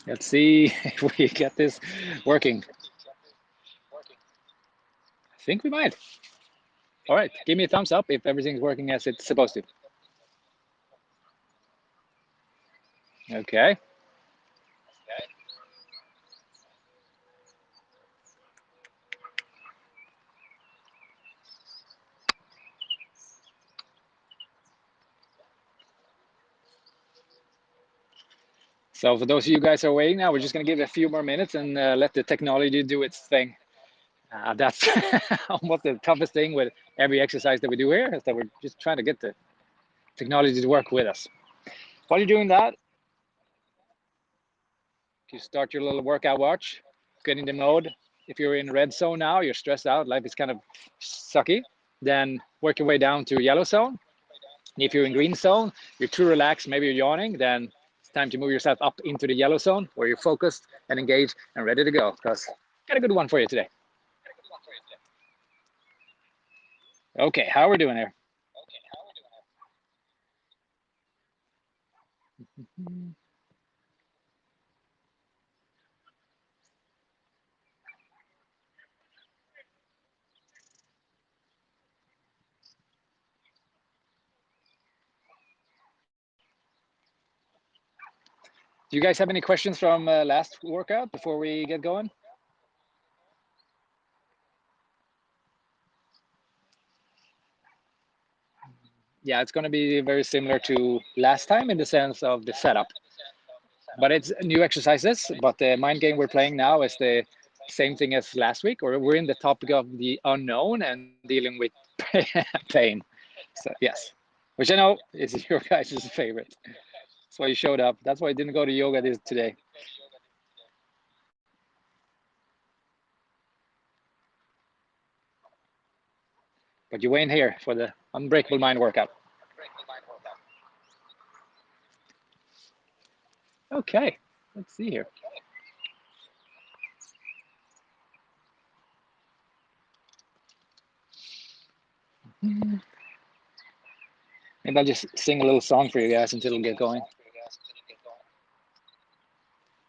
Let's see if we get this working. I think we might. All right, give me a thumbs up if everything's working as it's supposed to. Okay. So for those of you guys who are waiting now, we're just going to give it a few more minutes and let the technology do its thing. That's almost the toughest thing with every exercise that we do here is that we're just trying to get the technology to work with us. While you're doing that, you start your little workout watch, get in the mode. If you're in red zone now, you're stressed out, life is kind of sucky, then work your way down to yellow zone. And if you're in green zone, you're too relaxed, maybe you're yawning, then it's time to move yourself up into the yellow zone where you're focused and engaged and ready to go. Because got a good one for you today. Okay, how are we doing here? Do you guys have any questions from last workout before we get going? Yeah, it's going to be very similar to last time in the sense of the setup, but it's new exercises. But the mind game we're playing now is the same thing as last week, or we're in the topic of the unknown and dealing with pain. So yes, which I know is your guys' favorite. That's why you showed up. That's why I didn't go to yoga this today. But you ain't here for the unbreakable mind workout. Okay, let's see here. Maybe I'll just sing a little song for you guys until we get going.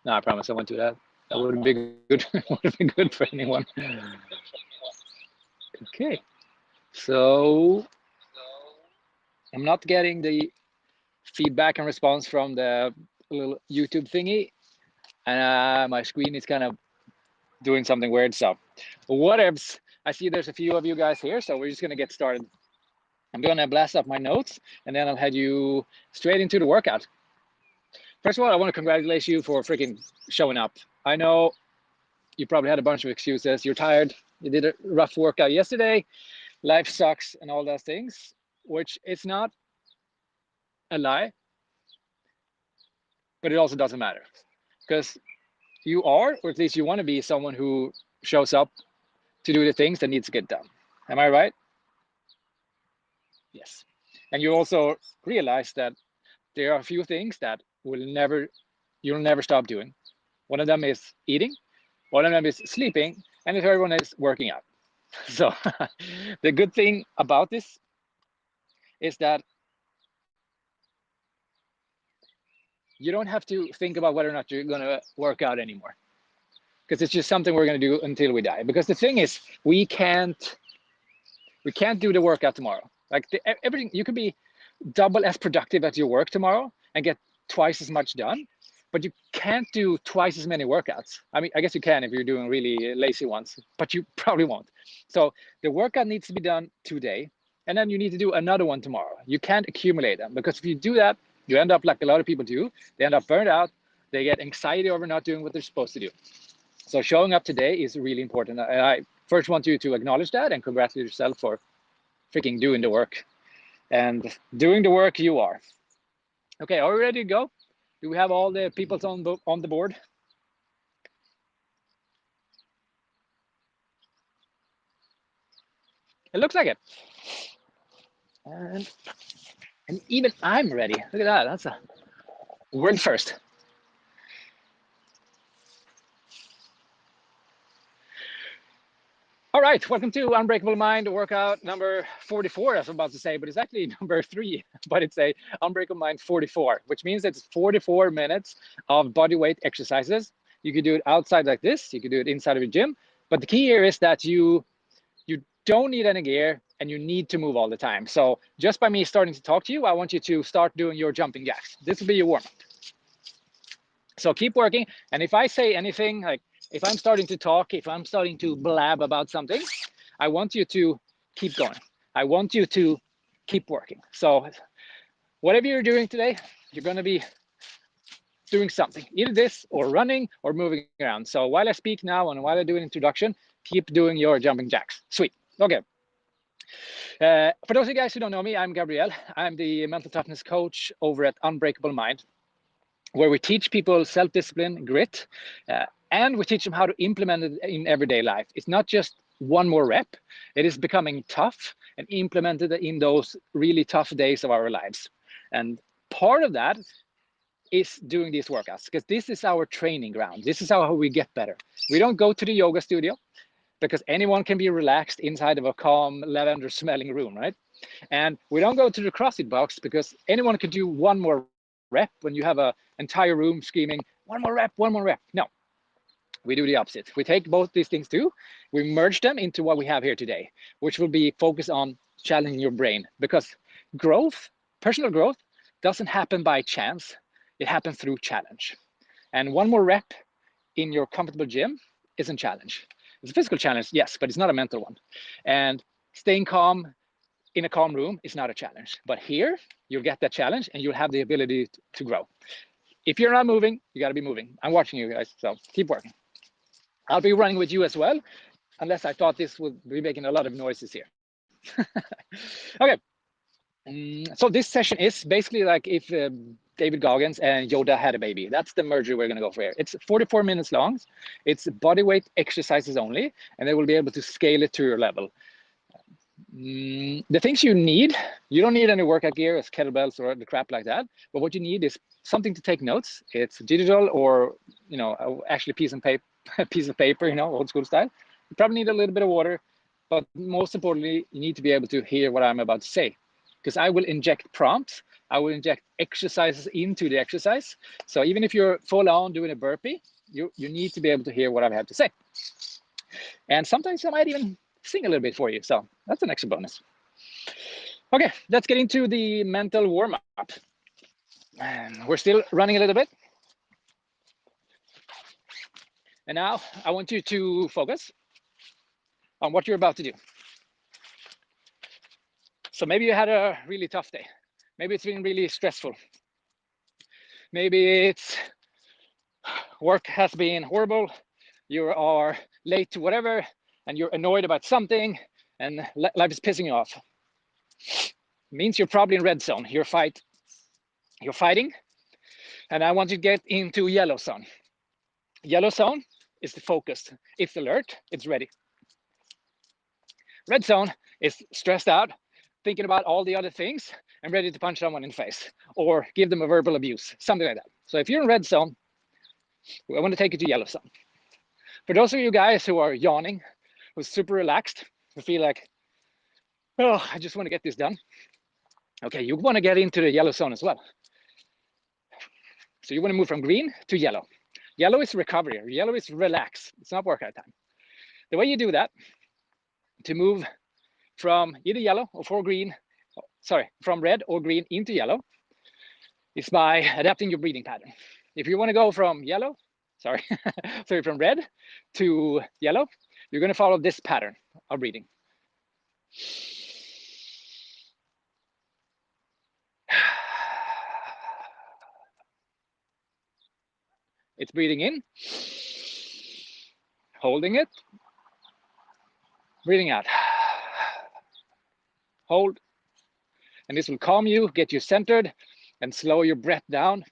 No, I promise I won't do that. That wouldn't be good. Wouldn't be good for anyone. Okay, so I'm not getting the feedback and response from the little YouTube thingy, and my screen is kind of doing something weird. So, whatevs. I see there's a few of you guys here, so we're just gonna get started. I'm gonna blast up my notes, and then I'll head you straight into the workout. First of all, I want to congratulate you for freaking showing up. I know you probably had a bunch of excuses. You're tired. You did a rough workout yesterday. Life sucks and all those things, which it's not a lie, but it also doesn't matter because you are, or at least you want to be, someone who shows up to do the things that needs to get done. Am I right? Yes. And you also realize that there are a few things that you'll never stop doing. One of them is eating, one of them is sleeping, and the third one is working out. So the good thing about this is that you don't have to think about whether or not you're going to work out anymore, because it's just something we're going to do until we die. Because the thing is, we can't do the workout tomorrow. Like everything, you can be double as productive at your work tomorrow and get twice as much done, but you can't do twice as many workouts. I mean, I guess you can if you're doing really lazy ones, but you probably won't. So the workout needs to be done today, and then you need to do another one tomorrow. You can't accumulate them, because if you do that, you end up like a lot of people do. They end up burned out. They get anxiety over not doing what they're supposed to do. So showing up today is really important. I first want you to acknowledge that and congratulate yourself for freaking doing the work. And doing the work you are. Okay, are we ready to go? Do we have all the people on the board? It looks like it. And, and even I'm ready. Look at that. That's a word first. All All right, welcome to Unbreakable Mind workout number 44, as I'm about to say, but it's actually number 3, but it's a Unbreakable Mind 44, which means it's 44 minutes of body weight exercises. You could do it outside like this, you could do it inside of your gym, but the key here is that you don't need any gear and you need to move all the time. So just by me starting to talk to you, I want you to start doing your jumping jacks. This will be your warm-up. So keep working, and if I say anything, like if I'm starting to talk, if I'm starting to blab about something, I want you to keep going. I want you to keep working. So whatever you're doing today, you're going to be doing something, either this or running or moving around. So while I speak now and while I do an introduction, keep doing your jumping jacks. Sweet. Okay. For those of you guys who don't know me, I'm Gabriel. I'm the mental toughness coach over at Unbreakable Mind, where we teach people self-discipline, grit, and we teach them how to implement it in everyday life. It's not just one more rep, it is becoming tough and implemented in those really tough days of our lives. And part of that is doing these workouts, because this is our training ground. This is how we get better. We don't go to the yoga studio because anyone can be relaxed inside of a calm lavender smelling room, right? And we don't go to the CrossFit box because anyone could do one more rep when you have an entire room screaming, one more rep, one more rep. No, we do the opposite. We take both these things too, we merge them into what we have here today, which will be focused on challenging your brain, because growth, personal growth, doesn't happen by chance. It happens through challenge. And one more rep in your comfortable gym isn't a challenge. It's a physical challenge, yes, but it's not a mental one. And staying calm in a calm room is not a challenge. But here, you'll get that challenge and you'll have the ability to grow. If you're not moving, you got to be moving. I'm watching you guys, so keep working. I'll be running with you as well, unless I thought this would be making a lot of noises here. Okay. So this session is basically like if David Goggins and Yoda had a baby. That's the merger we're going to go for here. It's 44 minutes long. It's body weight exercises only, and they will be able to scale it to your level. The things you need, you don't need any workout gear as kettlebells or the crap like that, but what you need is something to take notes. It's digital or, you know, actually piece of paper, you know, old school style. You probably need a little bit of water, but most importantly, you need to be able to hear what I'm about to say, because I will inject prompts. I will inject exercises into the exercise. So even if you're full on doing a burpee, you need to be able to hear what I have to say. And sometimes I might even sing a little bit for you. So that's an extra bonus. Okay, let's get into the mental warm-up. And we're still running a little bit. And now I want you to focus on what you're about to do. So maybe you had a really tough day. Maybe it's been really stressful. Maybe it's work has been horrible. You are late to whatever, and you're annoyed about something, and life is pissing you off. It means you're probably in red zone. You're fighting, and I want you to get into yellow zone. Yellow zone is the focused. It's alert. It's ready. Red zone is stressed out, thinking about all the other things, and ready to punch someone in the face or give them a verbal abuse, something like that. So if you're in red zone, I want to take you to yellow zone. For those of you guys who are yawning, who's super relaxed, who feel like, oh, I just want to get this done. Okay, you want to get into the yellow zone as well. So you want to move from green to yellow. Yellow is recovery. Yellow is relax. It's not workout time. The way you do that, to move from either yellow or from red or green into yellow, is by adapting your breathing pattern. If you want to go from from red to yellow, you're going to follow this pattern of breathing. It's breathing in, holding it, breathing out, hold, and this will calm you, get you centered, and slow your breath down.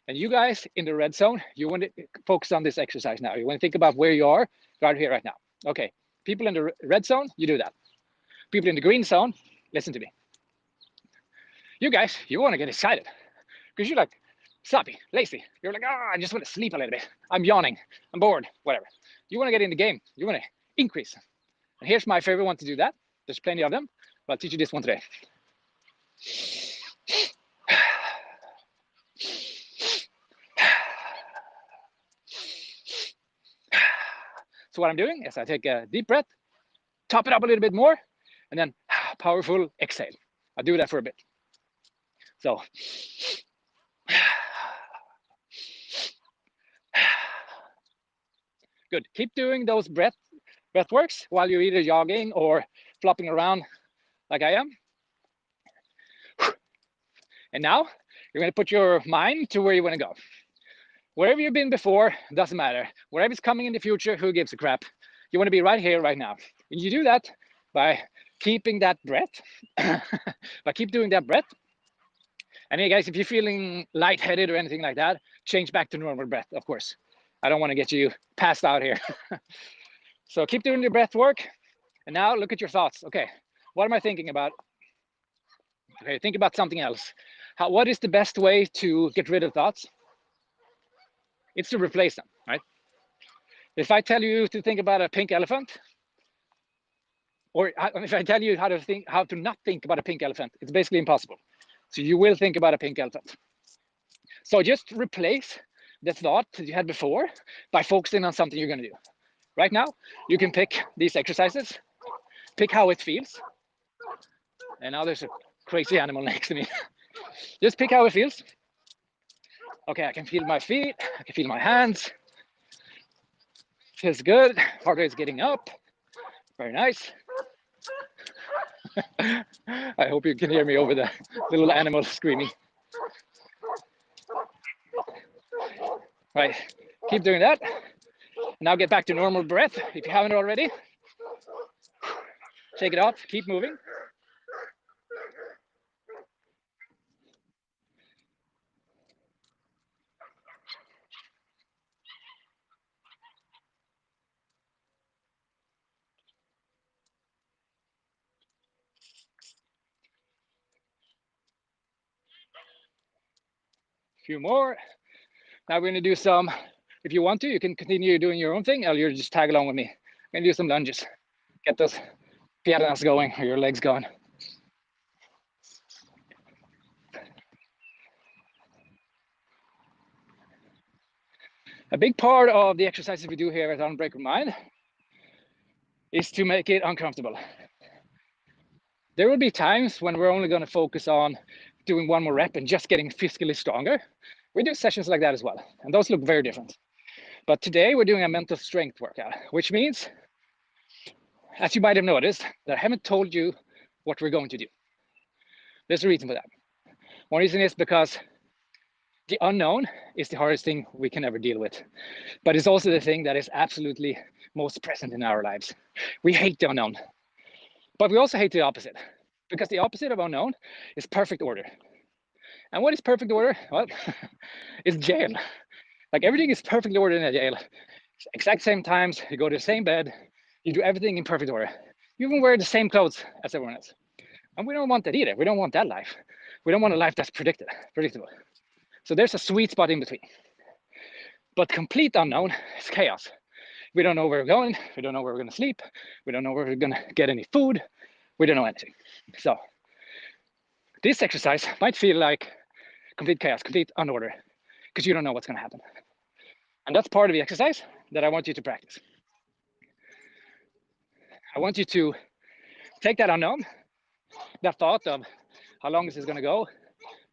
And you guys in the red zone, you want to focus on this exercise now. You want to think about where you are right here, right now. Okay, people in the red zone, you do that. People in the green zone, listen to me. You guys, you want to get excited because you're like sloppy, lazy. You're like, I just want to sleep a little bit. I'm yawning, I'm bored, whatever. You want to get in the game. You want to increase. And here's my favorite one to do that. There's plenty of them, but I'll teach you this one today. So what I'm doing is I take a deep breath, top it up a little bit more, and then powerful exhale. I'll do that for a bit. So good. Keep doing those breath works while you're either jogging or flopping around like I am. And now you're going to put your mind to where you want to go. Wherever you've been before, doesn't matter. Wherever's coming in the future, who gives a crap? You want to be right here, right now. And you do that by keeping that breath, by keep doing that breath. And hey guys, if you're feeling lightheaded or anything like that, change back to normal breath, of course. I don't want to get you passed out here. So keep doing your breath work. And now look at your thoughts. Okay, what am I thinking about? Okay, think about something else. What is the best way to get rid of thoughts? It's to replace them, right? If I tell you to think about a pink elephant, or if I tell you how to not think about a pink elephant, it's basically impossible. So you will think about a pink elephant. So just replace the thought that you had before by focusing on something you're going to do. Right now, you can pick these exercises, pick how it feels. And now there's a crazy animal next to me. Just pick how it feels. Okay, I can feel my feet, I can feel my hands. Feels good, heart rate's getting up. Very nice. I hope you can hear me over the little animal screaming. Right, keep doing that. Now get back to normal breath if you haven't already. Shake it off, keep moving. A few more. Now we're gonna do some, if you want to, you can continue doing your own thing, or you just tag along with me. We're gonna do some lunges. Get those piernas going, or your legs going. A big part of the exercises we do here at Unbreak Your Mind is to make it uncomfortable. There will be times when we're only going to focus on doing one more rep and just getting physically stronger. We do sessions like that as well, and those look very different. But today we're doing a mental strength workout, which means, as you might have noticed, that I haven't told you what we're going to do. There's a reason for that. One reason is because the unknown is the hardest thing we can ever deal with, but it's also the thing that is absolutely most present in our lives. We hate the unknown, but we also hate the opposite, because the opposite of unknown is perfect order. And what is perfect order? Well, it's jail. Like everything is perfectly ordered in a jail. Exact same times, you go to the same bed, you do everything in perfect order. You even wear the same clothes as everyone else. And we don't want that either. We don't want that life. We don't want a life that's predictable. So there's a sweet spot in between. But complete unknown is chaos. We don't know where we're going. We don't know where we're going to sleep. We don't know where we're going to get any food. We don't know anything. So this exercise might feel like complete chaos, complete unorder, because you don't know what's going to happen. And that's part of the exercise that I want you to practice. I want you to take that unknown, that thought of how long is this going to go,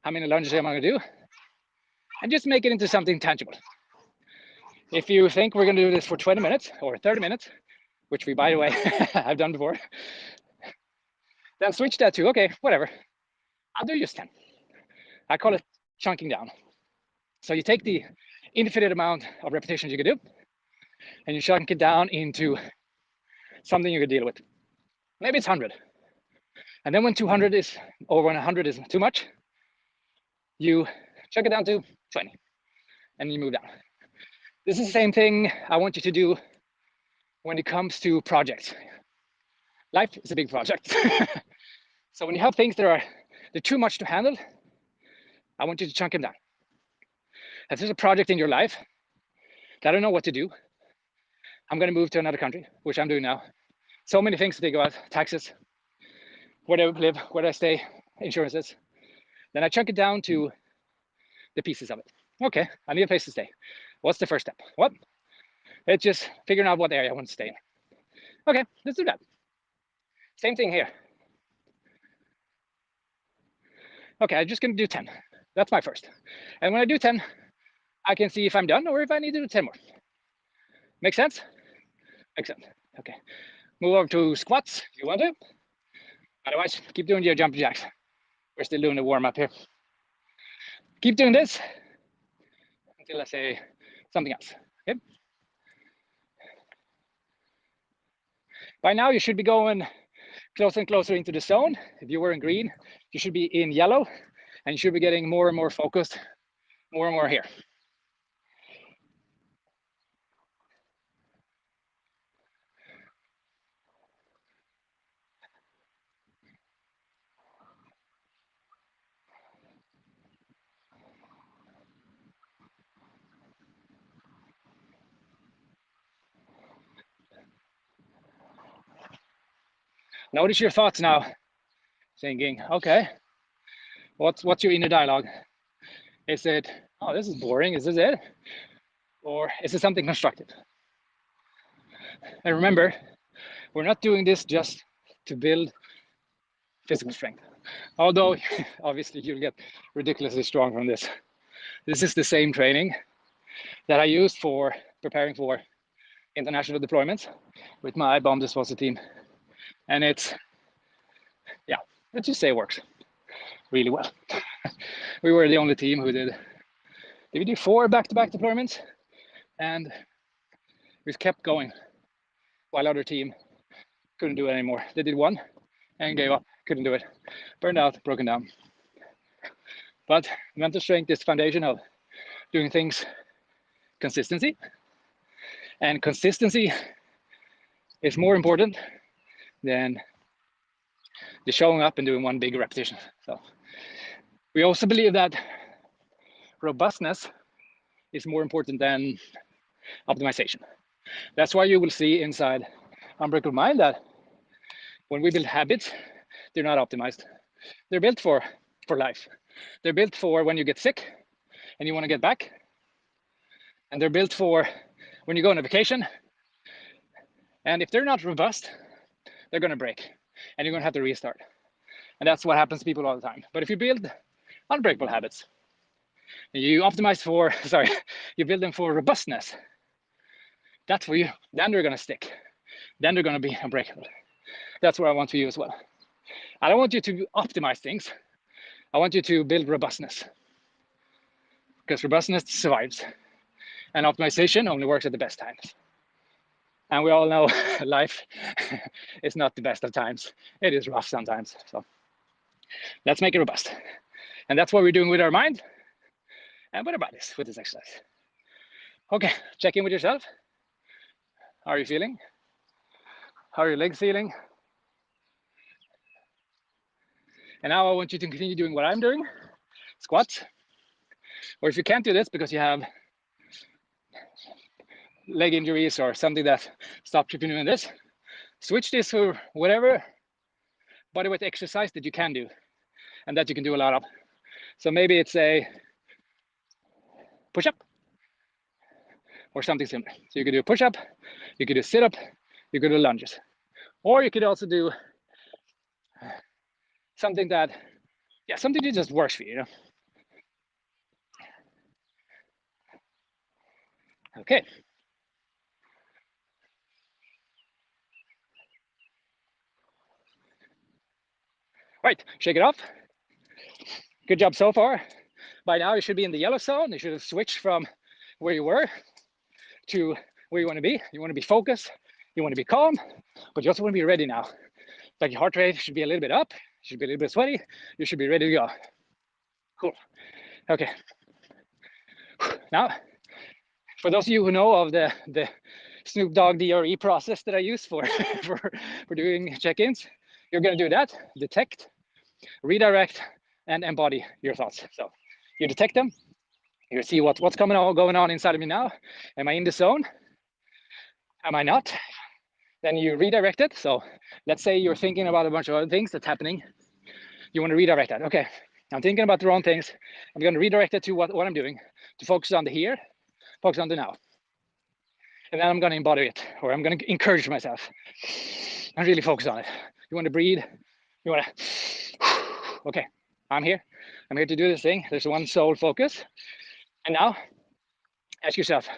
how many lunges am I going to do, and just make it into something tangible. If you think we're going to do this for 20 minutes or 30 minutes, which we, by the way, have done before, then switch that to, okay, whatever, I'll do just 10. I call it chunking down. So you take the infinite amount of repetitions you can do, and you chunk it down into something you can deal with. Maybe it's 100. And then when 200 is, or when 100 is too much, you chunk it down to 20, and you move down. This is the same thing I want you to do when it comes to projects. Life is a big project. So when you have things that they're too much to handle, I want you to chunk them down. If there's a project in your life that I don't know what to do, I'm going to move to another country, which I'm doing now. so many things to think about: taxes, where do I live, where do I stay, insurances. Then I chunk it down to the pieces of it. Okay, I need a place to stay. What's the first step? What? It's just figuring out what area I want to stay in. Okay, let's do that. Same thing here. Okay, I'm just gonna do 10. That's my first. And when I do 10, I can see if I'm done or if I need to do 10 more. Make sense? Makes sense. Okay. Move over to squats if you want to. Otherwise, keep doing your jumping jacks. We're still doing the warm up here. Keep doing this until I say something else. Okay. By now, you should be going closer and closer into the zone. If you were in green, you should be in yellow, and you should be getting more and more focused, more and more here. Notice your thoughts now. Thinking, okay, what's your inner dialogue? Is it, oh, this is boring, is this it? Or is it something constructive? And remember, we're not doing this just to build physical strength. Although, obviously, you'll get ridiculously strong from this. This is the same training that I used for preparing for international deployments with my bomb disposal team. And it's, yeah, let's just say it works really well. We were the only team who did we do 4 back-to-back deployments? And we kept going while other team couldn't do it anymore. They did 1 and gave up, couldn't do it, burned out, broken down. But mental strength is the foundation of doing things consistency. And consistency is more important than the showing up and doing 1 big repetition. So we also believe that robustness is more important than optimization. That's why you will see inside Unbreakable Mind that when we build habits, they're not optimized. They're built for life. They're built for when you get sick and you want to get back. And they're built for when you go on a vacation. And if they're not robust, they're going to break and you're going to have to restart. And that's what happens to people all the time. But if you build unbreakable habits, you optimize for, you build them for robustness, that's for you. Then they're going to stick. Then they're going to be unbreakable. That's what I want for you as well. I don't want you to optimize things. I want you to build robustness, because robustness survives and optimization only works at the best times. And we all know life is not the best of times. It is rough sometimes. So let's make it robust. And that's what we're doing with our mind and with our bodies with this exercise. Okay, check in with yourself. How are you feeling? How are your legs feeling? And now I want you to continue doing what I'm doing, squats. Or if you can't do this because you have leg injuries or something that stopped you from doing this, switch this to whatever bodyweight exercise that you can do and that you can do a lot of. So maybe it's a push-up or something similar. So you could do a push-up, you could do sit-up, you could do lunges. Or you could also do something that, something that just works for you, Okay. Right, shake it off. Good job so far. By now you should be in the yellow zone. You should have switched from where you were to where you want to be. You want to be focused, you want to be calm, but you also want to be ready now. Like your heart rate should be a little bit up, should be a little bit sweaty, you should be ready to go. Cool. Okay. Now, for those of you who know of the Snoop Dogg DRE process that I use for doing check-ins, you're going to do that: detect, redirect, and embody your thoughts. So you detect them, you see what's going on inside of me now. Am I in the zone? Am I not? Then you redirect it. So let's say you're thinking about a bunch of other things that's happening. You want to redirect that. Okay, I'm thinking about the wrong things. I'm going to redirect it to what I'm doing, to focus on the here, focus on the now. And then I'm going to embody it, or I'm going to encourage myself and really focus on it. You want to breathe. You want to, okay, I'm here. I'm here to do this thing. There's one sole focus. And now ask yourself,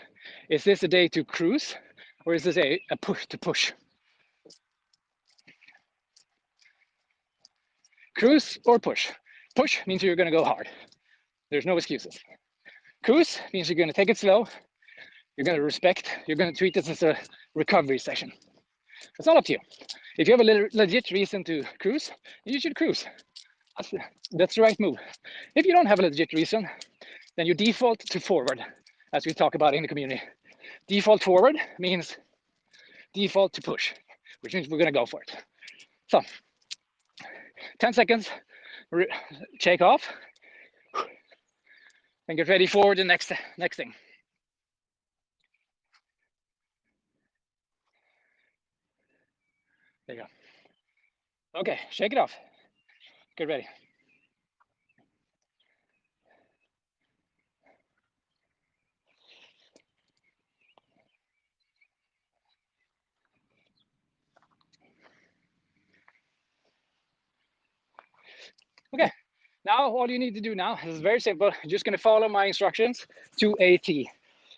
is this a day to cruise, or is this a push to push? Cruise or push? Push means you're going to go hard. There's no excuses. Cruise means you're going to take it slow. You're going to respect. You're going to treat this as a recovery session. It's all up to you. If you have a legit reason to cruise, you should cruise. That's the right move. If you don't have a legit reason, then you default to forward, as we talk about in the community. Default forward means default to push, which means we're going to go for it. So 10 seconds, shake off, and get ready for the next thing. There you go. Okay, shake it off. Get ready. Okay, now all you need to do now is very simple. You're just going to follow my instructions to a T.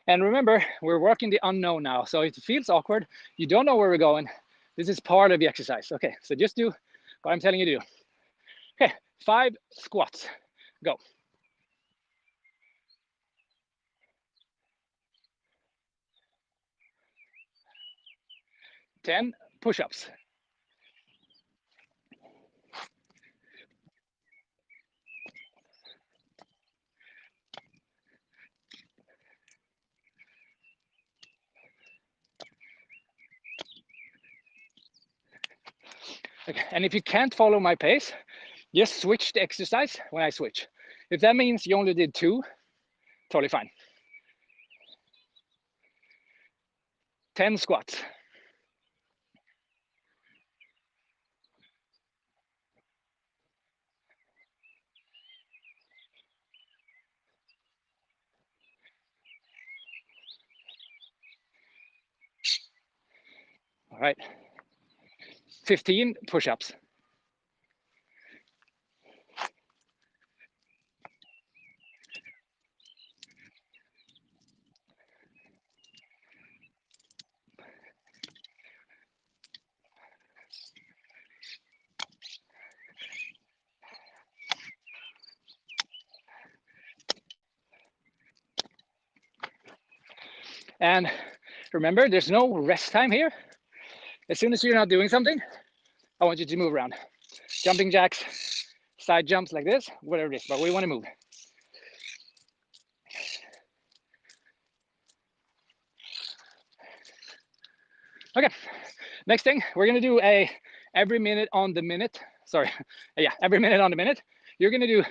And remember, we're working the unknown now. So if it feels awkward, you don't know where we're going, this is part of the exercise. Okay, so just do what I'm telling you to do. Okay, 5 squats, go. 10 push-ups. Okay, and if you can't follow my pace, just switch the exercise when I switch. If that means you only did 2, totally fine. 10 squats. All right. 15 push-ups. And remember, there's no rest time here. As soon as you're not doing something, I want you to move around. Jumping jacks, side jumps like this, whatever it is, but we want to move. Okay, next thing, we're gonna do a every minute on the minute. Sorry, yeah, every minute on the minute. You're gonna do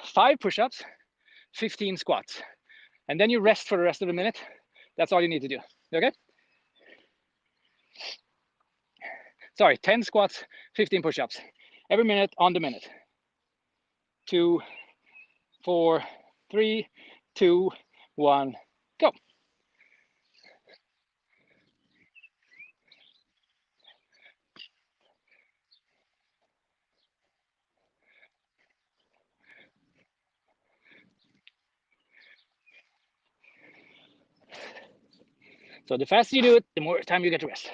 5 push-ups, 15 squats, and then you rest for the rest of the minute. That's all you need to do, okay? Sorry, 10 squats, 15 push-ups. Every minute on the minute. 2, 4, 3, 2, 1, go. So the faster you do it, the more time you get to rest.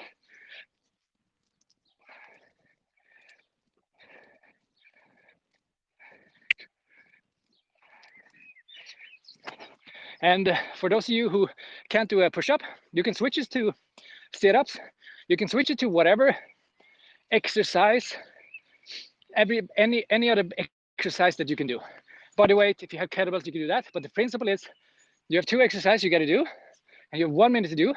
And for those of you who can't do a push-up, you can switch it to sit-ups. You can switch it to whatever exercise, any other exercise that you can do. Body weight, if you have kettlebells, you can do that. But the principle is you have 2 exercises you got to do, and you have 1 minute to do.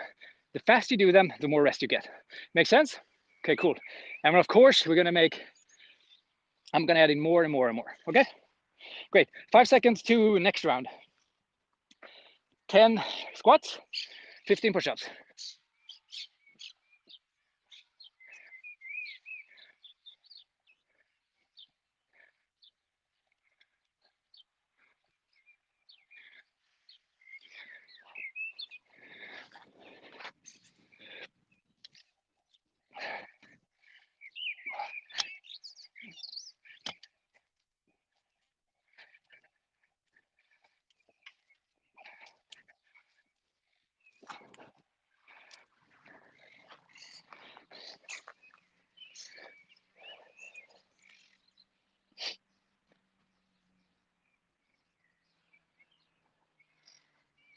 The faster you do them, the more rest you get. Make sense? Okay, cool. And of course, I'm gonna add in more and more and more. Okay, great. 5 seconds to next round. 10 squats, 15 push-ups.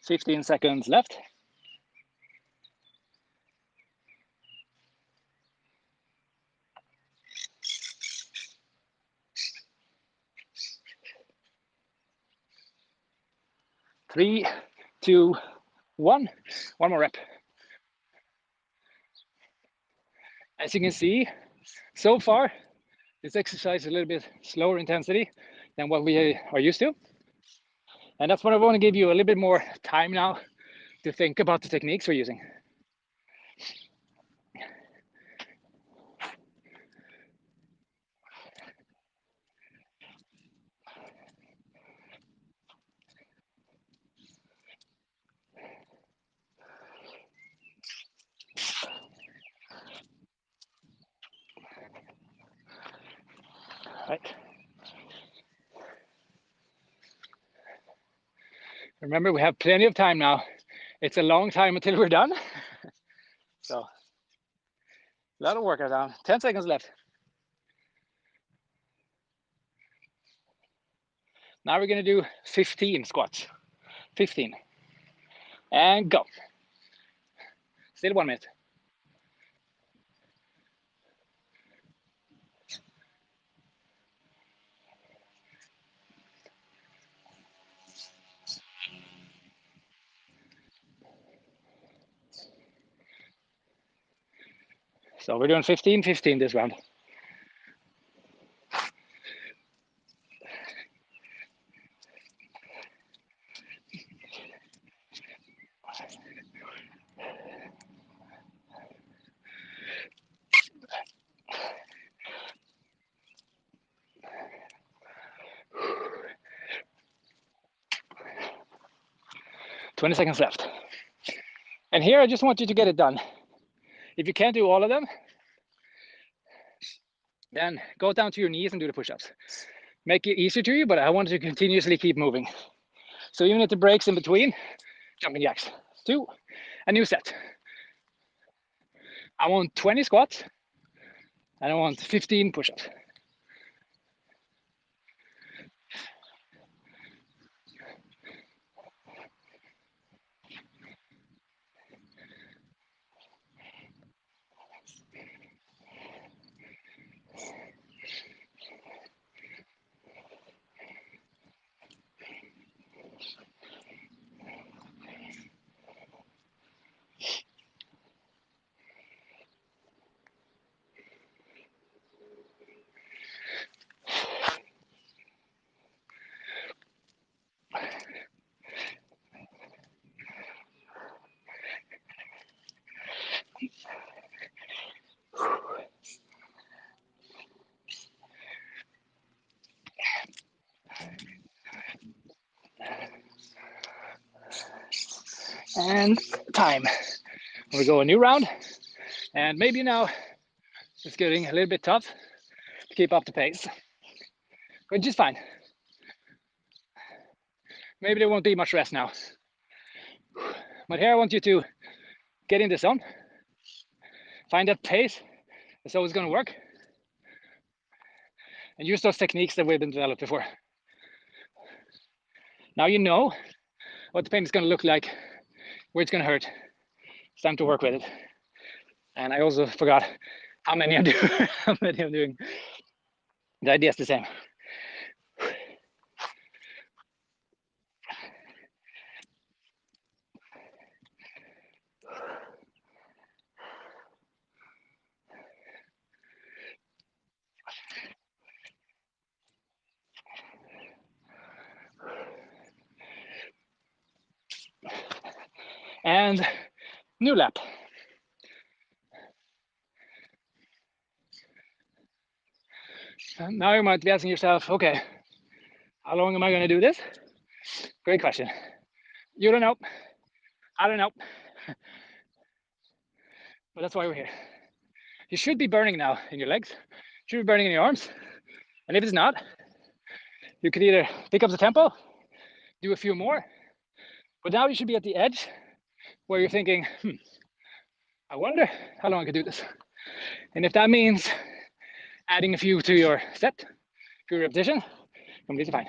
15 seconds left. Three, two, one. One more rep. As you can see, so far, this exercise is a little bit slower intensity than what we are used to. And that's what I want to give you a little bit more time now to think about the techniques we're using. Right. Remember, we have plenty of time now. It's a long time until we're done. So, a lot of workout down. 10 seconds left. Now we're gonna do 15 squats. 15. And go. Still 1 minute. So we're doing 15, 15 this round. Twenty seconds left. And here I just want you to get it done. If you can't do all of them, then go down to your knees and do the push-ups. Make it easier to you, but I want you to continuously keep moving. So even if the breaks in between, jumping jacks. 2, a new set. I want 20 squats and I want 15 push-ups. And time. We go a new round, and maybe now it's getting a little bit tough to keep up the pace, which is fine. Maybe there won't be much rest now. But here I want you to get in the zone, find that pace that's always going to work, and use those techniques that we've been developed before. Now you know what the pain is going to look like, where it's going to hurt. It's time to work with it. And I also forgot how many I'm doing. How many I'm doing. The idea is the same. And new lap. And now you might be asking yourself, okay, how long am I going to do this? Great question. You don't know. I don't know. But that's why we're here. You should be burning now in your legs. You should be burning in your arms. And if it's not, you could either pick up the tempo, do a few more, but now you should be at the edge where you're thinking, I wonder how long I could do this. And if that means adding a few to your set, to your repetition, completely fine.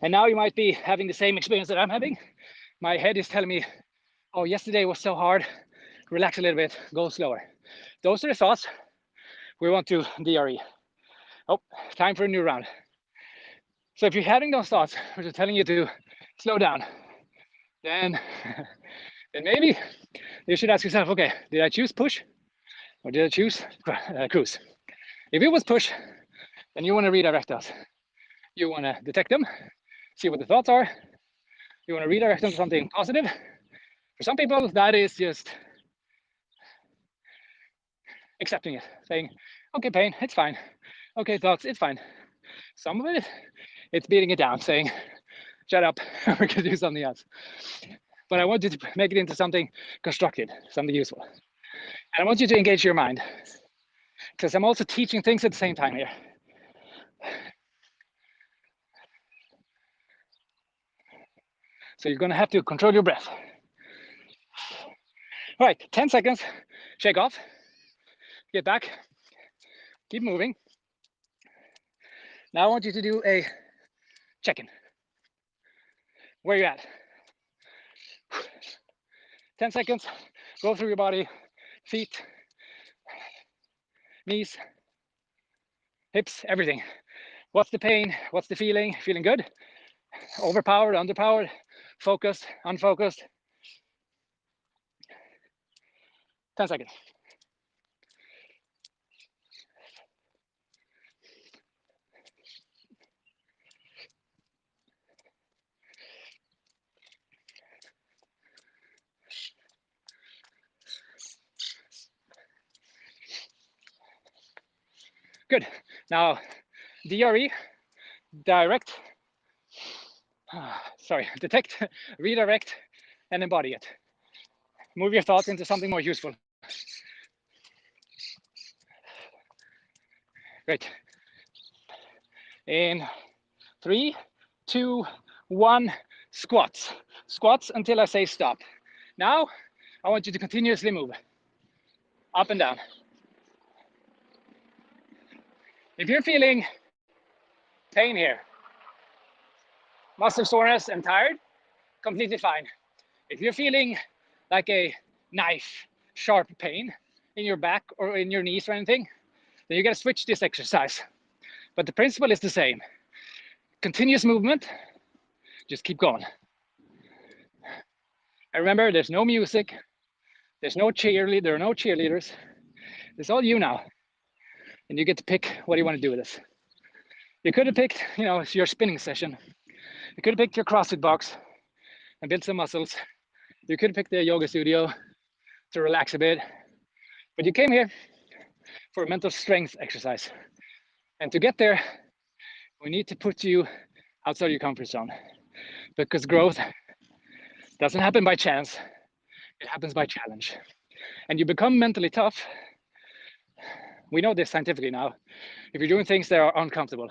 And now you might be having the same experience that I'm having. My head is telling me, oh, yesterday was so hard. Relax a little bit, go slower. Those are the thoughts we want to DRE. Oh, time for a new round. So if you're having those thoughts, which are telling you to slow down, then maybe you should ask yourself, okay, did I choose push or did I choose cruise? If it was push, then you want to redirect those. You want to detect them, see what the thoughts are. You want to redirect them to something positive. For some people, that is just accepting it, saying, okay, pain, it's fine. Okay, thoughts, it's fine. Some of it, it's beating it down, saying, shut up, we can do something else. But I want you to make it into something constructive, something useful. And I want you to engage your mind, because I'm also teaching things at the same time here. So you're gonna have to control your breath. All right, 10 seconds, shake off, get back, keep moving. Now I want you to do a check-in. Where you at? 10 seconds, go through your body, feet, knees, hips, everything. What's the pain? What's the feeling? Feeling good? Overpowered, underpowered, focused, unfocused? 10 seconds. Good. Now, DRE, direct, detect, redirect, and embody it. Move your thoughts into something more useful. Great. In 3, 2, 1, squats. Squats until I say stop. Now, I want you to continuously move up and down. If you're feeling pain here, muscle soreness and tired, completely fine. If you're feeling like a knife, sharp pain in your back or in your knees or anything, then you gotta switch this exercise. But the principle is the same. Continuous movement, just keep going. And remember, there's no music, there's no cheerleader, there are no cheerleaders. It's all you now. And you get to pick what you want to do with this. You could have picked, your spinning session. You could have picked your CrossFit box and built some muscles. You could have picked the yoga studio to relax a bit. But you came here for a mental strength exercise. And to get there, we need to put you outside your comfort zone, because growth doesn't happen by chance. It happens by challenge. And you become mentally tough. We know this scientifically now. If you're doing things that are uncomfortable,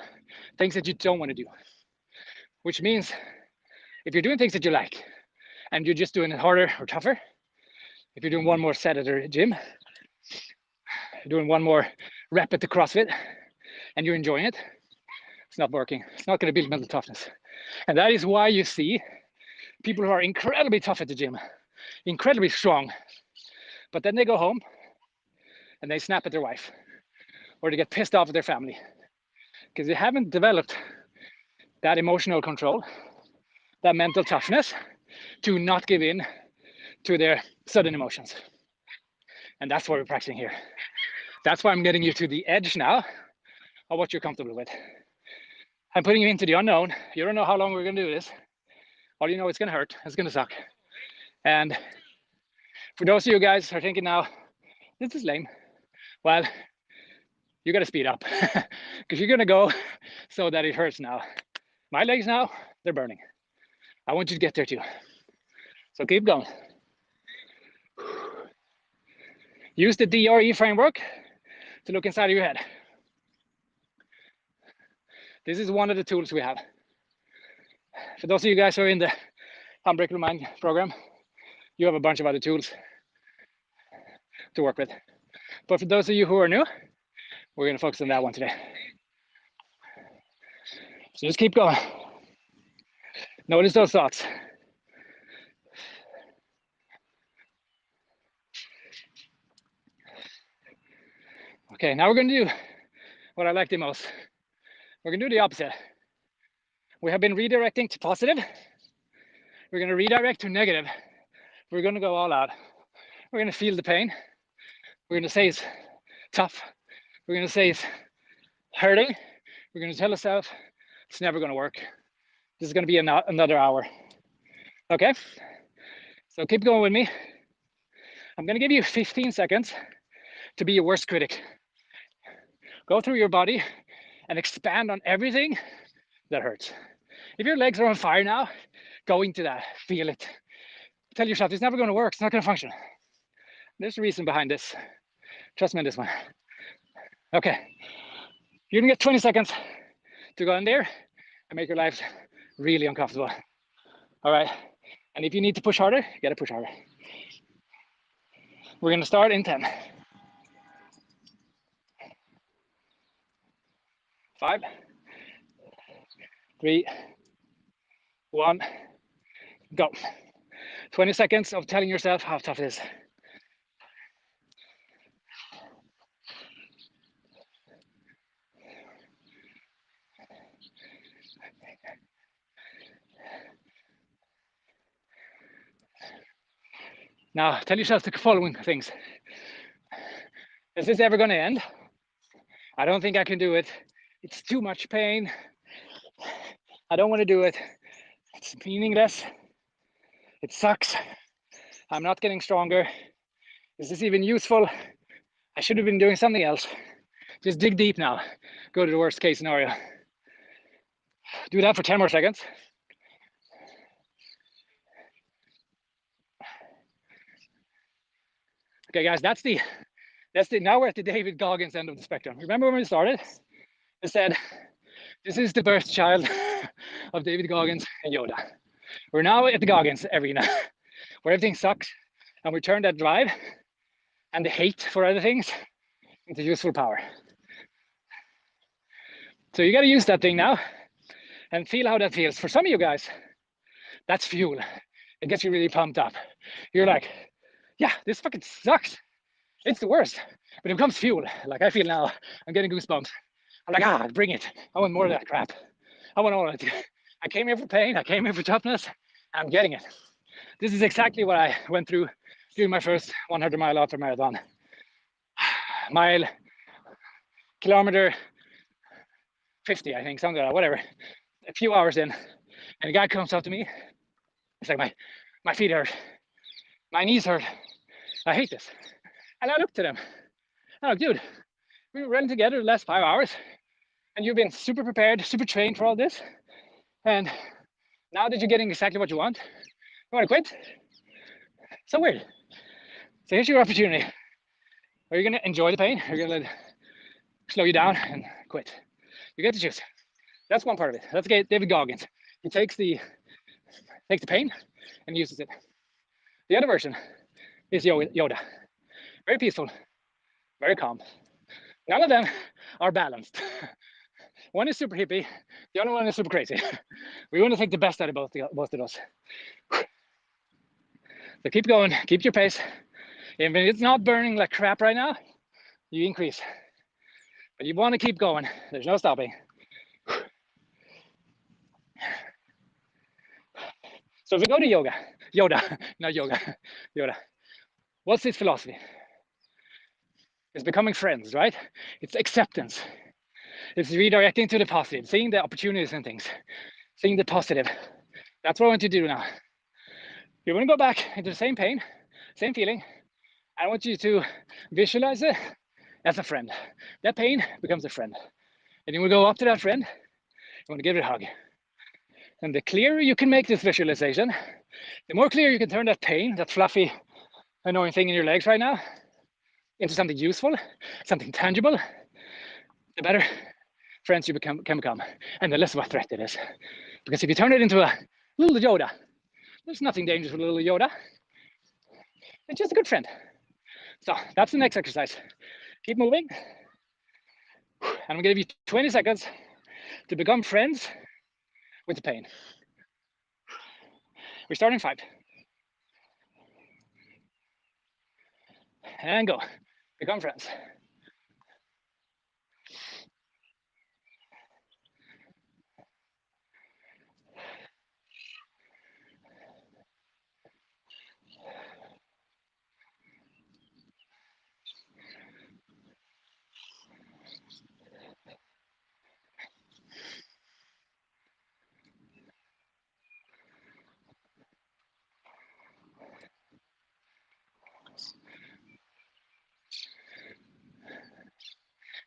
things that you don't want to do, which means if you're doing things that you like and you're just doing it harder or tougher, if you're doing one more set at the gym, doing one more rep at the CrossFit, and you're enjoying it, it's not working. It's not going to build mental toughness. And that is why you see people who are incredibly tough at the gym, incredibly strong, but then they go home and they snap at their wife, or they get pissed off at their family, because they haven't developed that emotional control, that mental toughness to not give in to their sudden emotions. And that's what we're practicing here. That's why I'm getting you to the edge now of what you're comfortable with. I'm putting you into the unknown. You don't know how long we're going to do this. All you know, it's going to hurt. It's going to suck. And for those of you guys who are thinking now, this is lame, well, you got to speed up, because you're going to go so that it hurts now. My legs now, they're burning. I want you to get there too. So keep going. Use the DRE framework to look inside of your head. This is one of the tools we have. For those of you guys who are in the Unbreakable Mind program, you have a bunch of other tools to work with. But for those of you who are new, we're going to focus on that one today. So just keep going. Notice those thoughts. Okay, now we're going to do what I like the most. We're going to do the opposite. We have been redirecting to positive. We're going to redirect to negative. We're going to go all out. We're going to feel the pain. We're going to say it's tough. We're going to say it's hurting. We're going to tell ourselves it's never going to work. This is going to be another hour. Okay? So keep going with me. I'm going to give you 15 seconds to be your worst critic. Go through your body and expand on everything that hurts. If your legs are on fire now, go into that, feel it. Tell yourself it's never going to work, it's not going to function. There's a reason behind this. Trust me on this one. Okay, you're gonna get 20 seconds to go in there and make your life really uncomfortable. All right, and if you need to push harder, you gotta push harder. We're gonna start in 10. 5, 3, 1, go. 20 seconds of telling yourself how tough it is. Now, tell yourself the following things. Is this ever gonna end? I don't think I can do it. It's too much pain. I don't want to do it. It's meaningless. It sucks. I'm not getting stronger. Is this even useful? I should have been doing something else. Just dig deep now. Go to the worst case scenario. Do that for 10 more seconds. Okay, guys, that's the now we're at the David Goggins end of the spectrum. Remember when we started? I said, this is the birth child of David Goggins and Yoda. We're now at the Goggins arena, where everything sucks, and we turn that drive and the hate for other things into useful power. So you got to use that thing now and feel how that feels. For some of you guys, that's fuel. It gets you really pumped up. You're like, yeah, this fucking sucks. It's the worst. But it becomes fuel. Like I feel now, I'm getting goosebumps. I'm like, bring it. I want more of that crap. I want all of it. I came here for pain. I came here for toughness. I'm getting it. This is exactly what I went through during my first 100-mile ultra marathon. Mile, kilometer 50, I think, something like that, whatever. A few hours in, and a guy comes up to me. It's like, my feet hurt. My knees hurt. I hate this. And I looked at him. I'm like, dude, we were running together the last 5 hours, and you've been super prepared, super trained for all this. And now that you're getting exactly what you want, you want to quit? So weird. So here's your opportunity. Are you going to enjoy the pain? Or are you going to let it slow you down and quit? You get to choose. That's one part of it. That's David Goggins. He takes the pain and uses it. The other version is Yoda. Very peaceful, very calm. None of them are balanced. One is super hippie, the other one is super crazy. We want to take the best out of both of those. So keep going, keep your pace. Even if it's not burning like crap right now, you increase. But you want to keep going. There's no stopping. So if we go to Yoda, what's his philosophy? It's becoming friends, right? It's acceptance. It's redirecting to the positive, seeing the opportunities and things, seeing the positive. That's what I want you to do now. You're going to go back into the same pain, same feeling. I want you to visualize it as a friend. That pain becomes a friend. And you will go up to that friend, you want to give it a hug. And the clearer you can make this visualization, the more clear you can turn that pain, that fluffy, annoying thing in your legs right now, into something useful, something tangible, the better friends you can become, and the less of a threat it is. Because if you turn it into a little Yoda, there's nothing dangerous with a little Yoda. It's just a good friend. So that's the next exercise. Keep moving. And I'm gonna give you 20 seconds to become friends with the pain. We start in 5. And go. Become friends.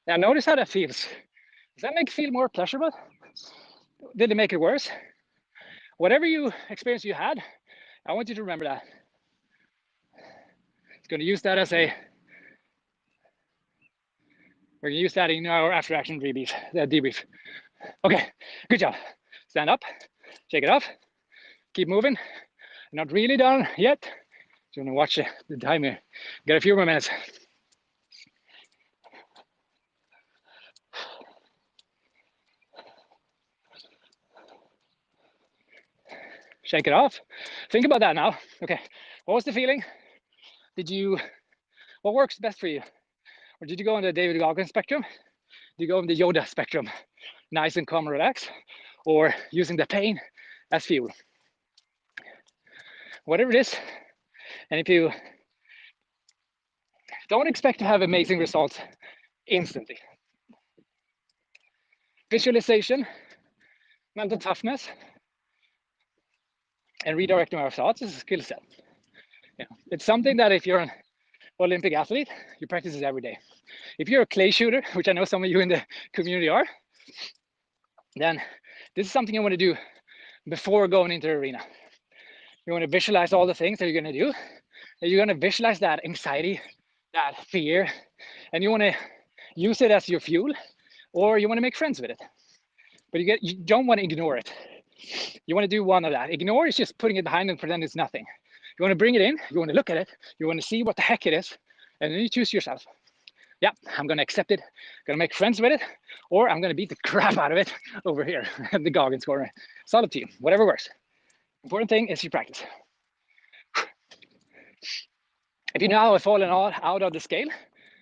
Now notice how that feels. Does that make it feel more pleasurable? Did it make it worse? Whatever you experience you had, I want you to remember that. It's going to use that as a, we're going to use that in our after action debrief. Okay, good job. Stand up, shake it off, keep moving. Not really done yet. So I'm going to watch the time here. Got a few more minutes. Shake it off. Think about that now. Okay, what was the feeling? What works best for you? Or did you go on the David Goggins spectrum? Did you go on the Yoda spectrum? Nice and calm, relax, or using the pain as fuel? Whatever it is, and if you don't expect to have amazing results instantly, visualization, mental toughness, and redirecting our thoughts is a skill set. It's something that if you're an Olympic athlete, you practice it every day. If you're a clay shooter, which I know some of you in the community are, then this is something you want to do before going into the arena. You want to visualize all the things that you're going to do, and you're going to visualize that anxiety, that fear, and you want to use it as your fuel, or you want to make friends with it. But you don't want to ignore it. You want to do one of that. Ignore is just putting it behind and pretend it's nothing. You want to bring it in, you want to look at it, you want to see what the heck it is, and then you choose yourself. Yeah, I'm going to accept it, going to make friends with it, or I'm going to beat the crap out of it over here in the Goggins corner. It's all up to you, whatever works. Important thing is you practice. If you now have fallen out of the scale,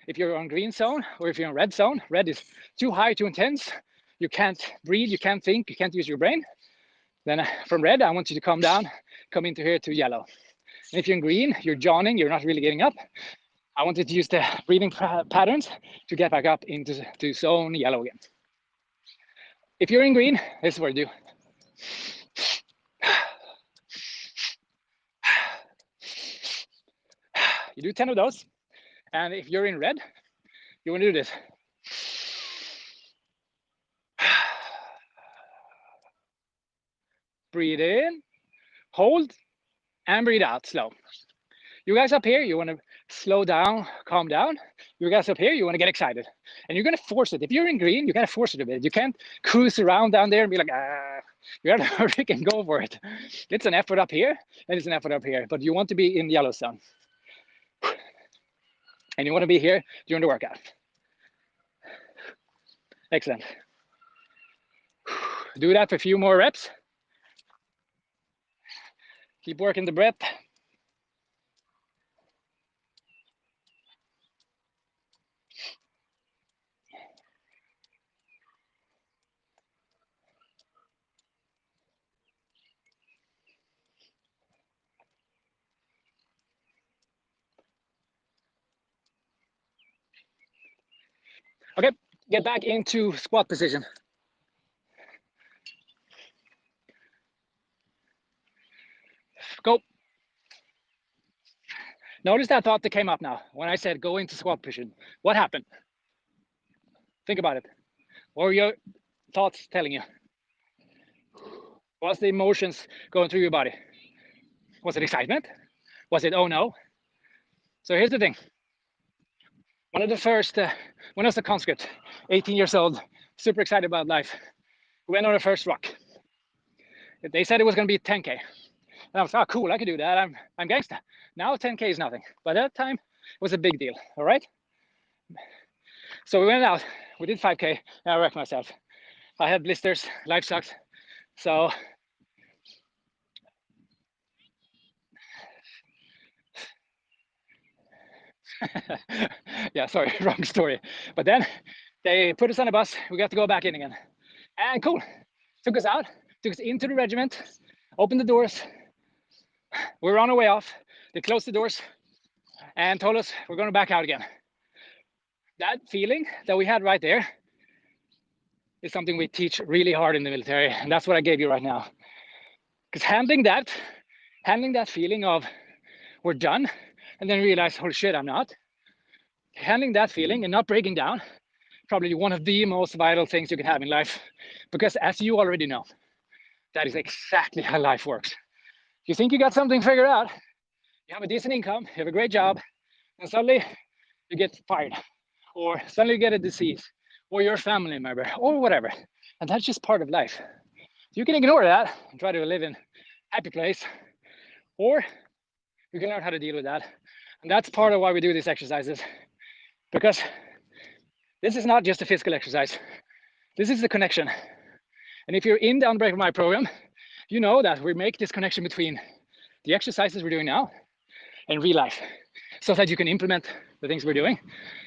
if you're on green zone or if you're in red zone, red is too high, too intense, you can't breathe, you can't think, you can't use your brain, then from red, I want you to come down, come into here to yellow. And if you're in green, you're yawning, you're not really getting up, I want you to use the breathing patterns to get back up into zone yellow again. If you're in green, this is what you do. You do 10 of those. And if you're in red, you want to do this. Breathe in, hold, and breathe out slow. You guys up here, you want to slow down, calm down. You guys up here, you want to get excited. And you're going to force it. If you're in green, you got to force it a bit. You can't cruise around down there and be like, ah. You got to freaking go for it. It's an effort up here, and it's an effort up here. But you want to be in yellow zone. And you want to be here during the workout. Excellent. Do that for a few more reps. Keep working the breath. Okay, get back into squat position. Go. Notice that thought that came up now when I said go into squat position. What happened? Think about it. What were your thoughts telling you? What's the emotions going through your body? Was it excitement? Was it oh no? So here's the thing. One of the first, when I was a conscript, 18 years old, super excited about life. We went on the first rock. They said it was going to be 10K. And I was, oh, cool, I can do that. I'm gangsta. Now 10K is nothing. By that time, it was a big deal, all right? So we went out, we did 5K, and I wrecked myself. I had blisters, life sucks. So Yeah, sorry, wrong story. But then they put us on a bus. We got to go back in again. And cool. Took us out, took us into the regiment, opened the doors. We were on our way off. They closed the doors and told us we're going back out again. That feeling that we had right there is something we teach really hard in the military. And that's what I gave you right now. Because handling that feeling of we're done, and then realize, holy shit, I'm not. Handling that feeling and not breaking down, probably one of the most vital things you can have in life. Because as you already know, that is exactly how life works. You think you got something figured out, you have a decent income, you have a great job, and suddenly you get fired, or suddenly you get a disease, or your family member, or whatever. And that's just part of life. You can ignore that and try to live in a happy place, or you can learn how to deal with that. And that's part of why we do these exercises, because this is not just a physical exercise. This is the connection. And if you're in the Unbreakable Mind program, you know that we make this connection between the exercises we're doing now and real life, so that you can implement the things we're doing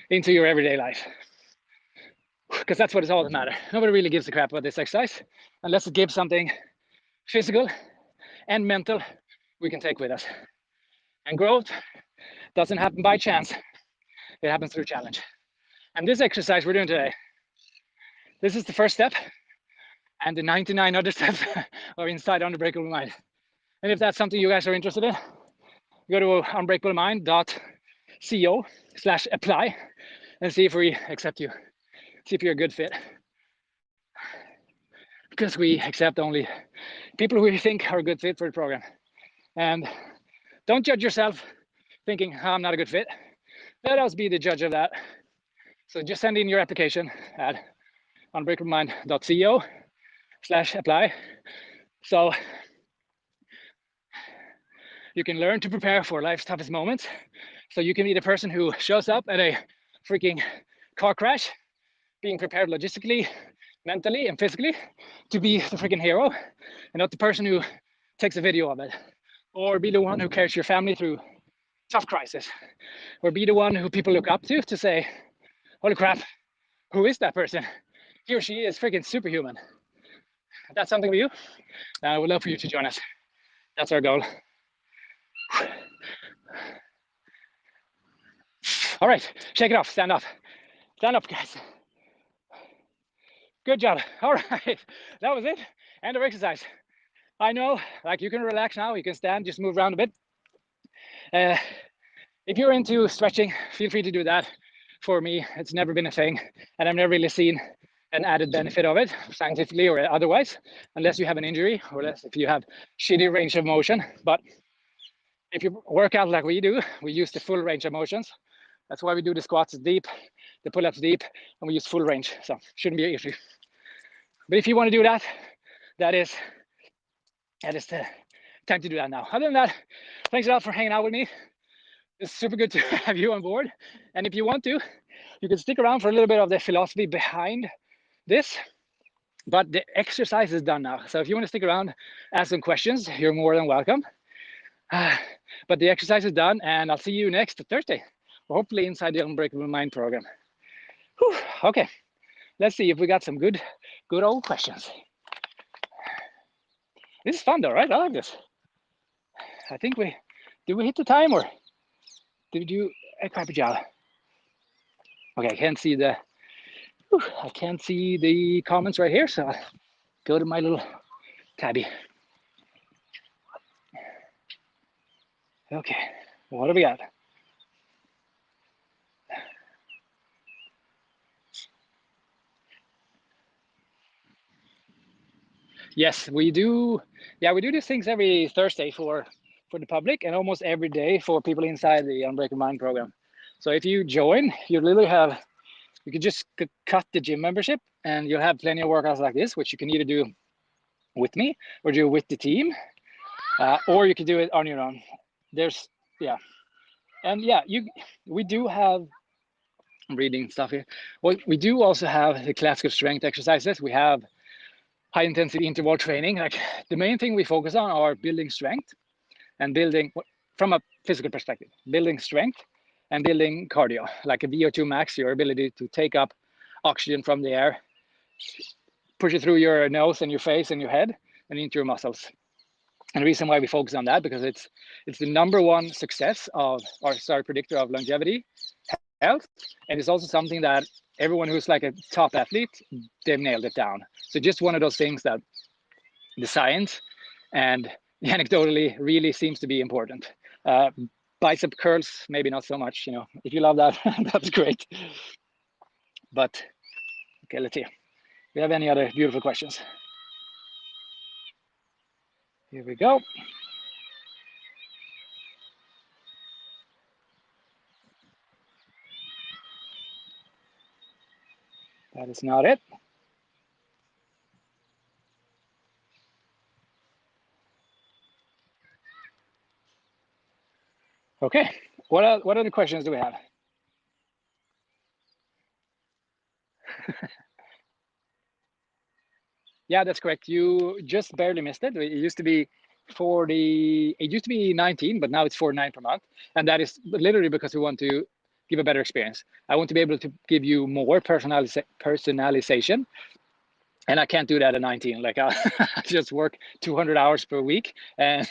into your everyday life. Because that's what it's all that matters. Nobody really gives a crap about this exercise unless it gives something physical and mental we can take with us. And growth doesn't happen by chance. It happens through challenge. And this exercise we're doing today, this is the first step, and the 99 other steps are inside Unbreakable Mind. And if that's something you guys are interested in, go to unbreakable.mind.co/apply and see if we accept you, see if you're a good fit. Because we accept only people who we think are a good fit for the program. And don't judge yourself thinking, oh, I'm not a good fit. Let us be the judge of that. So just send in your application at unbreakablemindco/apply. So you can learn to prepare for life's toughest moments. So you can be the person who shows up at a freaking car crash, being prepared logistically, mentally, and physically to be the freaking hero, and not the person who takes a video of it. Or be the one who carries your family through tough crisis. Or be the one who people look up to say, holy crap, who is that person? He or she is freaking superhuman. If that's something for you, I would love for you to join us. That's our goal. All right, shake it off, stand up. Stand up, guys. Good job. All right, that was it. End of exercise. I know, like you can relax now, you can stand, just move around a bit. If you're into stretching, feel free to do that. For me, it's never been a thing, and I've never really seen an added benefit of it, scientifically or otherwise, unless you have an injury, or unless if you have shitty range of motion. But if you work out like we do, we use the full range of motions. That's why we do the squats deep, the pull-ups deep, and we use full range. So shouldn't be an issue. But if you want to do that, that is the time to do that now. Other than that, thanks a lot for hanging out with me. It's super good to have you on board. And if you want to, you can stick around for a little bit of the philosophy behind this. But the exercise is done now. So if you want to stick around, ask some questions, you're more than welcome. But the exercise is done, and I'll see you next Thursday, or hopefully inside the Unbreakable Mind program. Whew, okay, let's see if we got some good old questions. This is fun though, right? I like this. I think did we hit the time, or did we do a crappy job? Okay, I can't see the comments right here, so I'll go to my little tabby. Okay, what do we got? Yes, we do. Yeah, we do these things every Thursday for the public, and almost every day for people inside the Unbreakable Mind program. So if you join, you can just cut the gym membership, and you'll have plenty of workouts like this, which you can either do with me or do with the team, or you can do it on your own. We do have, I'm reading stuff here. Well, we do also have the classical strength exercises. We have high intensity interval training. Like the main thing we focus on are building strength and building from a physical perspective, building strength and building cardio, like a VO2 max, your ability to take up oxygen from the air, push it through your nose and your face and your head and into your muscles. And the reason why we focus on that, because it's the number one success of, or sorry, predictor of longevity, health, and it's also something that everyone who's like a top athlete, they've nailed it down. So just one of those things that the science and anecdotally really seems to be important. Bicep curls, maybe not so much, you know, if you love that, that's great. But okay, let's see. Do you have any other beautiful questions? Here we go. That is not it. Okay, what other questions do we have? Yeah, that's correct. You just barely missed it. It used to be 40, it used to be 19, but now it's 49 per month. And that is literally because we want to give a better experience. I want to be able to give you more personalization. And I can't do that at 19. Like I just work 200 hours per week. And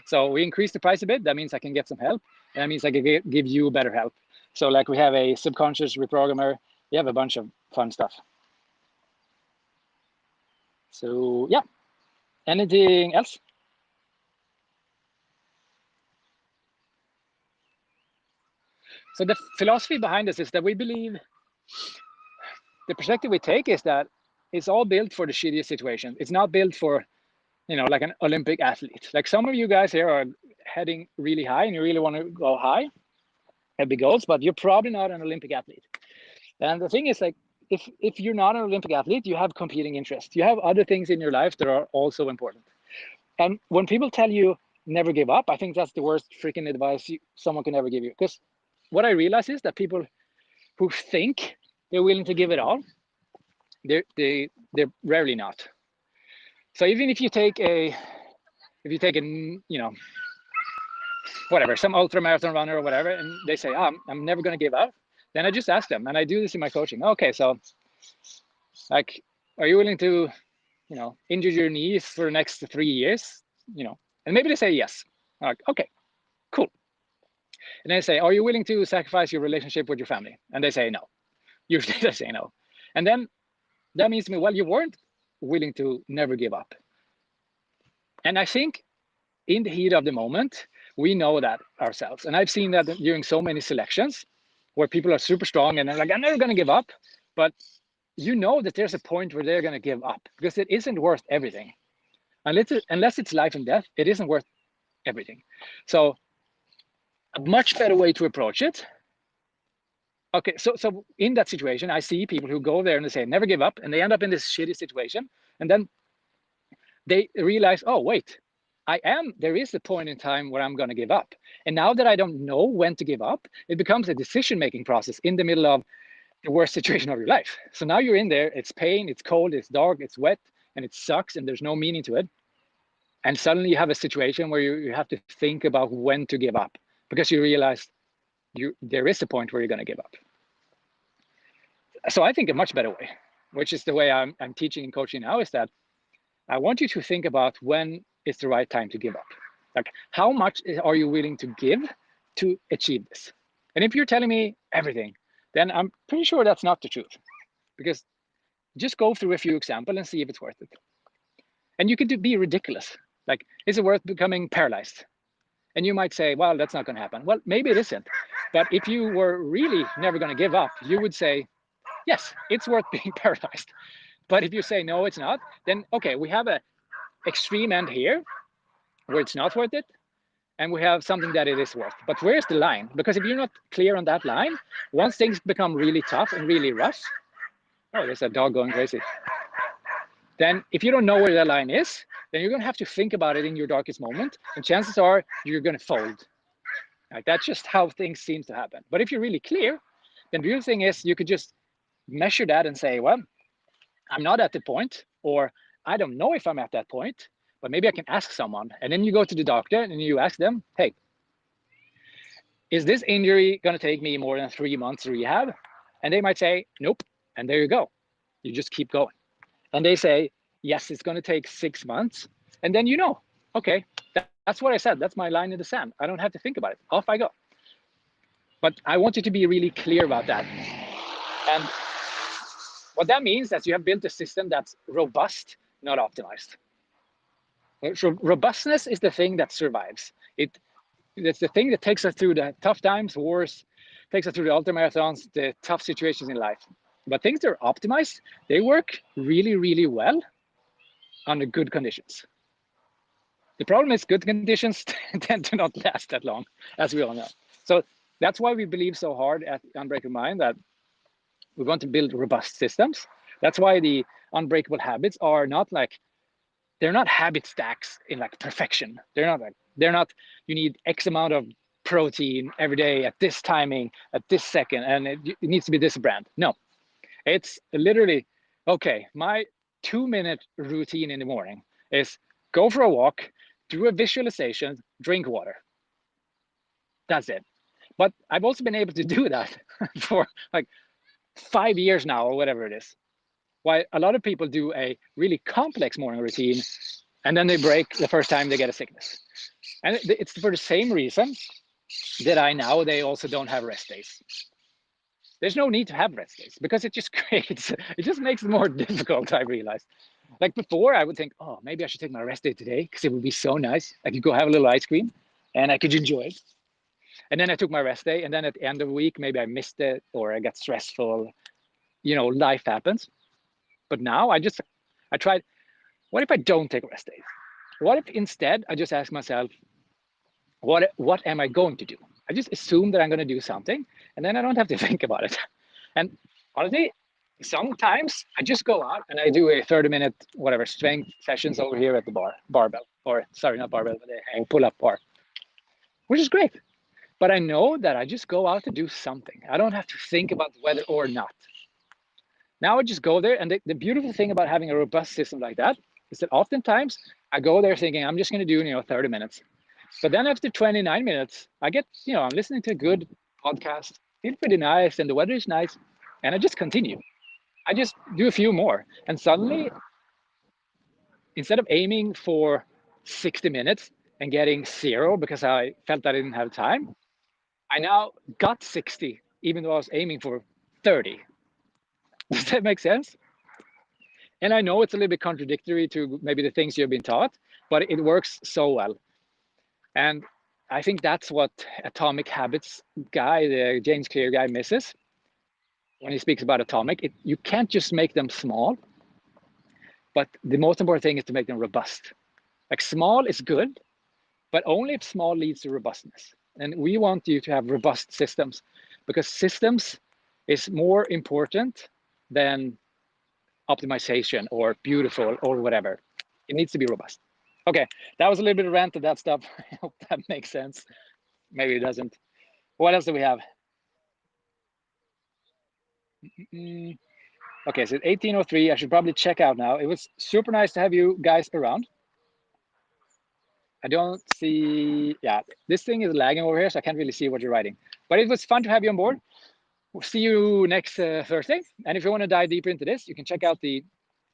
so we increase the price a bit. That means I can get some help. And that means I can give you better help. So like we have a subconscious reprogrammer. We have a bunch of fun stuff. So yeah, anything else? So the philosophy behind this is that we believe the perspective we take is that it's all built for the shittiest situation. It's not built for, you know, like an Olympic athlete. Like some of you guys here are heading really high and you really want to go high, have big goals, but you're probably not an Olympic athlete. And the thing is, like, if you're not an Olympic athlete, you have competing interests. You have other things in your life that are also important. And when people tell you never give up, I think that's the worst freaking advice someone can ever give you. Because what I realize is that people who think they're willing to give it all, they're rarely not. So even if you take a you know, whatever, some ultra marathon runner or whatever, and they say, oh, I'm never going to give up, then I just ask them, and I do this in my coaching. Okay, so like, are you willing to, you know, injure your knees for the next 3 years? You know, and maybe they say yes. I'm like, okay, cool. And they say, are you willing to sacrifice your relationship with your family? And they say no. Usually they say no. And then that means to me, well, you weren't willing to never give up. And I think in the heat of the moment, we know that ourselves. And I've seen that during so many selections where people are super strong and they're like, I'm never going to give up. But you know that there's a point where they're going to give up because it isn't worth everything. Unless it's life and death, it isn't worth everything. So a much better way to approach it. Okay, so in that situation, I see people who go there and they say, never give up, and they end up in this shitty situation. And then they realize, oh, wait, there is a point in time where I'm going to give up. And now that I don't know when to give up, it becomes a decision-making process in the middle of the worst situation of your life. So now you're in there, it's pain, it's cold, it's dark, it's wet, and it sucks, and there's no meaning to it. And suddenly you have a situation where you have to think about when to give up because you realize there is a point where you're going to give up. So I think a much better way, which is the way I'm teaching and coaching now, is that I want you to think about when is the right time to give up. Like, how much are you willing to give to achieve this? And if you're telling me everything, then I'm pretty sure that's not the truth, because just go through a few examples and see if it's worth it. And you could be ridiculous. Like, is it worth becoming paralyzed? And you might say, well, that's not going to happen. Well, maybe it isn't. But if you were really never going to give up, you would say, yes, it's worth being paralyzed. But if you say, no, it's not, then, okay, we have an extreme end here where it's not worth it. And we have something that it is worth. But where's the line? Because if you're not clear on that line, once things become really tough and really rough, oh, there's a dog going crazy. Then if you don't know where that line is, then you're going to have to think about it in your darkest moment. And chances are you're going to fold. Like, that's just how things seem to happen. But if you're really clear, then the beautiful thing is you could just measure that and say, well, I'm not at the point, or I don't know if I'm at that point, but maybe I can ask someone. And then you go to the doctor and you ask them, hey, is this injury going to take me more than 3 months to rehab? And they might say, nope. And there you go. You just keep going. And they say, yes, it's going to take 6 months. And then okay, that's what I said. That's my line in the sand. I don't have to think about it. Off I go. But I want you to be really clear about that. And what that means is you have built a system that's robust, not optimized. So robustness is the thing that survives. It's the thing that takes us through the tough times, wars, takes us through the ultramarathons, the tough situations in life. But things that are optimized, they work really, really well under good conditions. The problem is good conditions tend to not last that long, as we all know. So that's why we believe so hard at Unbreakable Mind that we want to build robust systems. That's why the unbreakable habits are not like, they're not habit stacks in like perfection. They're not, you need X amount of protein every day at this timing, at this second, and it needs to be this brand. No, it's literally, okay, my 2-minute routine in the morning is go for a walk, do a visualization, drink water. That's it. But I've also been able to do that for like 5 years now, or whatever it is. Why a lot of people do a really complex morning routine and then they break the first time they get a sickness. And it's for the same reason that they also don't have rest days. There's no need to have rest days because it just makes it more difficult, I realized. Like before, I would think, oh, maybe I should take my rest day today because it would be so nice. I could go have a little ice cream and I could enjoy it. And then I took my rest day, and then at the end of the week, maybe I missed it or I got stressful. Life happens. But now I tried, what if I don't take rest days? What if instead I just ask myself, what am I going to do? I just assume that I'm going to do something, and then I don't have to think about it. And honestly, sometimes I just go out and I do a 30-minute whatever strength sessions over here at the barbell, or sorry, not barbell, but a pull-up bar, which is great. But I know that I just go out to do something. I don't have to think about whether or not. Now I just go there, and the beautiful thing about having a robust system like that is that oftentimes I go there thinking I'm just going to do 30 minutes. But then after 29 minutes, I get, I'm listening to a good podcast, feel pretty nice, and the weather is nice, and I just continue. I just do a few more. And suddenly, instead of aiming for 60 minutes and getting 0 because I felt I didn't have time, I now got 60, even though I was aiming for 30. Does that make sense? And I know it's a little bit contradictory to maybe the things you've been taught, but it works so well. And I think that's what Atomic Habits guy, the James Clear guy, misses when he speaks about atomic. You can't just make them small, but the most important thing is to make them robust. Like small is good, but only if small leads to robustness. And we want you to have robust systems, because systems is more important than optimization or beautiful or whatever. It needs to be robust. Okay, that was a little bit of rant of that stuff. I hope that makes sense. Maybe it doesn't. What else do we have? Okay, so 18:03. I should probably check out now. It was super nice to have you guys around. I don't see, yeah, this thing is lagging over here, so I can't really see what you're writing. But it was fun to have you on board. We'll see you next Thursday. And if you want to dive deeper into this, you can check out the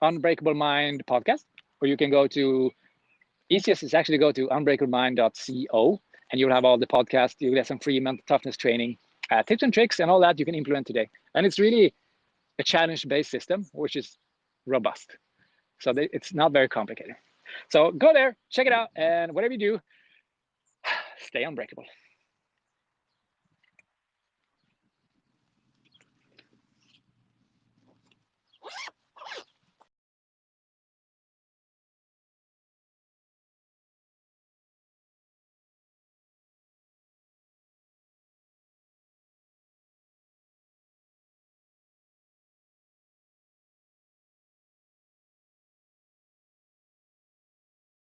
Unbreakable Mind podcast, or you can go to, easiest is actually go to unbreakable.mind.co, and you'll have all the podcasts. You'll get some free mental toughness training, tips and tricks, and all that you can implement today. And it's really a challenge-based system, which is robust. So it's not very complicated. So go there, check it out, and whatever you do, stay unbreakable.